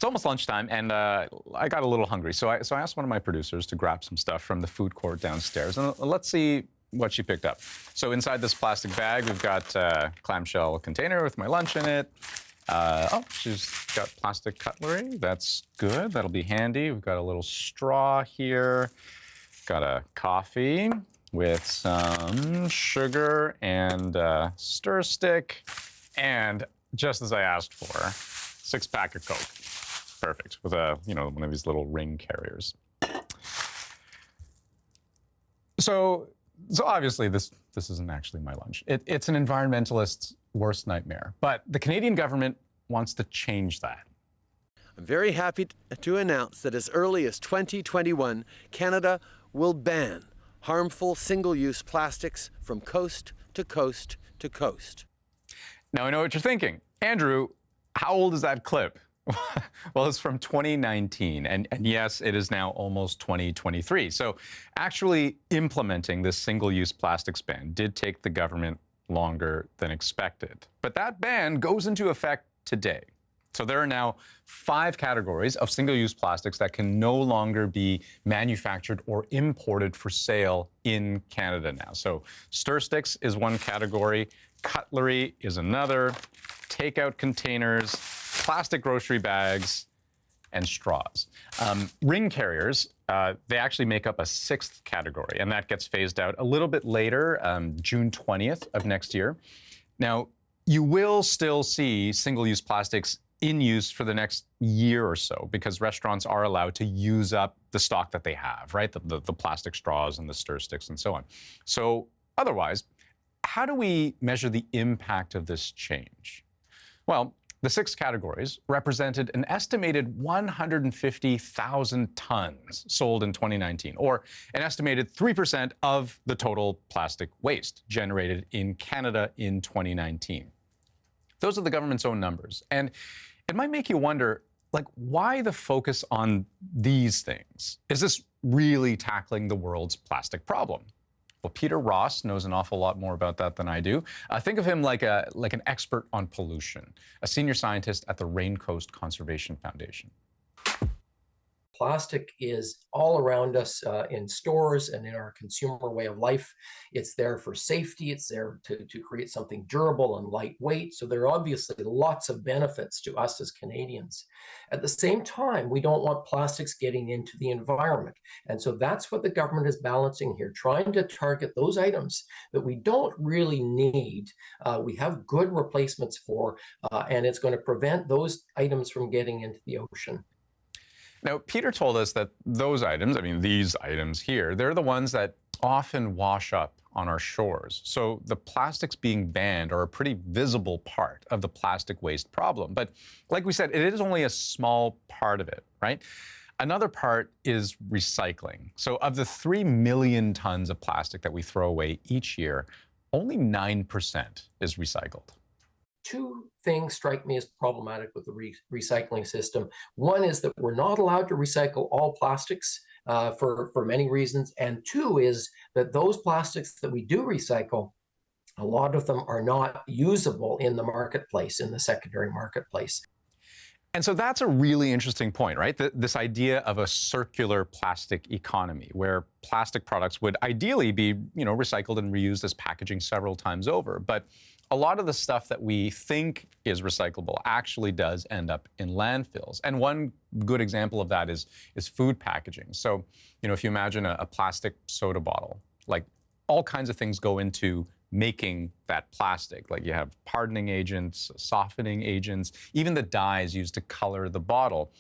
It's almost lunchtime, and I got a little hungry. So I asked one of my producers to grab some stuff from the food court downstairs, and let's see what she picked up. So inside this plastic bag, we've got a clamshell container with my lunch in it. Oh, she's got plastic cutlery. That's good. That'll be handy. We've got a little straw here. Got a coffee with some sugar and a stir stick. And just as I asked for, 6-pack of Coke. Perfect. With a, one of these little ring carriers. So obviously this isn't actually my lunch. It's an environmentalist's worst nightmare. But the Canadian government wants to change that. I'm very happy to announce that as early as 2021, Canada will ban harmful single-use plastics from coast to coast to coast. Now I know what you're thinking. Andrew, how old is that clip? Well, it's from 2019, and yes, it is now almost 2023. So actually implementing this single-use plastics ban did take the government longer than expected. But that ban goes into effect today. So there are now 5 categories of single-use plastics that can no longer be manufactured or imported for sale in Canada now. So stir sticks is one category, cutlery is another, takeout containers, plastic grocery bags, and straws. Ring carriers, they actually make up a 6th category, and that gets phased out a little bit later, June 20th of next year. Now, you will still see single-use plastics in use for the next year or so, because restaurants are allowed to use up the stock that they have, right? The plastic straws and the stir sticks and so on. So otherwise, how do we measure the impact of this change? Well, the 6 categories represented an estimated 150,000 tons sold in 2019, or an estimated 3% of the total plastic waste generated in Canada in 2019. Those are the government's own numbers. And it might make you wonder, why the focus on these things? Is this really tackling the world's plastic problem? Well, Peter Ross knows an awful lot more about that than I do. Think of him like an expert on pollution, a senior scientist at the Raincoast Conservation Foundation. Plastic is all around us in stores and in our consumer way of life. It's there for safety. It's there to create something durable and lightweight. So there are obviously lots of benefits to us as Canadians. At the same time, we don't want plastics getting into the environment. And so that's what the government is balancing here, trying to target those items that we don't really need. We have good replacements for, and it's going to prevent those items from getting into the ocean. Now, Peter told us that those items, these items here, they're the ones that often wash up on our shores. So the plastics being banned are a pretty visible part of the plastic waste problem. But like we said, it is only a small part of it, right? Another part is recycling. So of the 3 million tons of plastic that we throw away each year, only 9% is recycled. 2 things strike me as problematic with the recycling system. One is that we're not allowed to recycle all plastics for many reasons. And 2 is that those plastics that we do recycle, a lot of them are not usable in the marketplace, in the secondary marketplace. And so that's a really interesting point, right? This idea of a circular plastic economy, where plastic products would ideally be, recycled and reused as packaging several times over. But a lot of the stuff that we think is recyclable actually does end up in landfills. And one good example of that is food packaging. So, if you imagine a plastic soda bottle, all kinds of things go into making that plastic. You have hardening agents, softening agents, even the dyes used to color the bottle.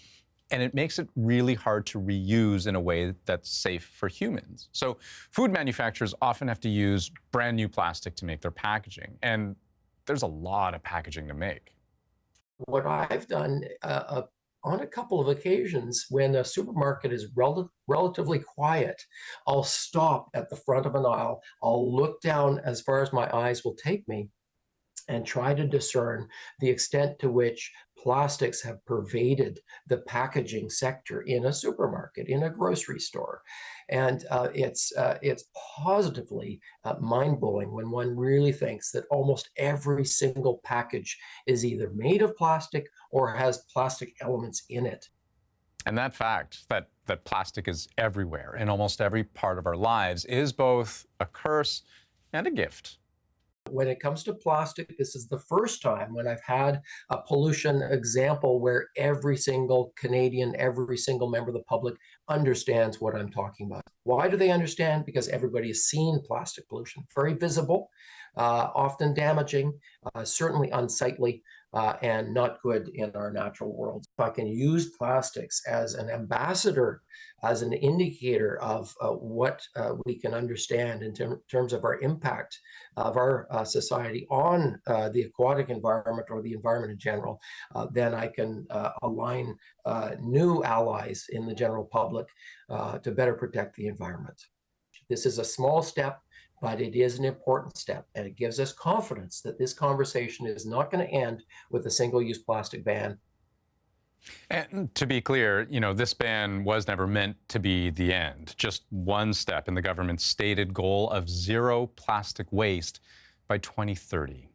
And it makes it really hard to reuse in a way that's safe for humans. So food manufacturers often have to use brand new plastic to make their packaging. And there's a lot of packaging to make. What I've done on a couple of occasions when a supermarket is relatively quiet, I'll stop at the front of an aisle. I'll look down as far as my eyes will take me. and try to discern the extent to which plastics have pervaded the packaging sector in a supermarket, in a grocery store. And it's positively mind-blowing when one really thinks that almost every single package is either made of plastic or has plastic elements in it. And that fact that plastic is everywhere in almost every part of our lives is both a curse and a gift. When it comes to plastic, this is the first time when I've had a pollution example where every single Canadian, every single member of the public understands what I'm talking about. Why do they understand? Because everybody has seen plastic pollution. Very visible, often damaging, certainly unsightly, and not good in our natural world. If I can use plastics as an ambassador, as an indicator of what we can understand in terms of our impact of our society on the aquatic environment or the environment in general, then I can align new allies in the general public to better protect the environment. This is a small step, but it is an important step, and it gives us confidence that this conversation is not going to end with a single-use plastic ban. And to be clear, this ban was never meant to be the end, just one step in the government's stated goal of zero plastic waste by 2030.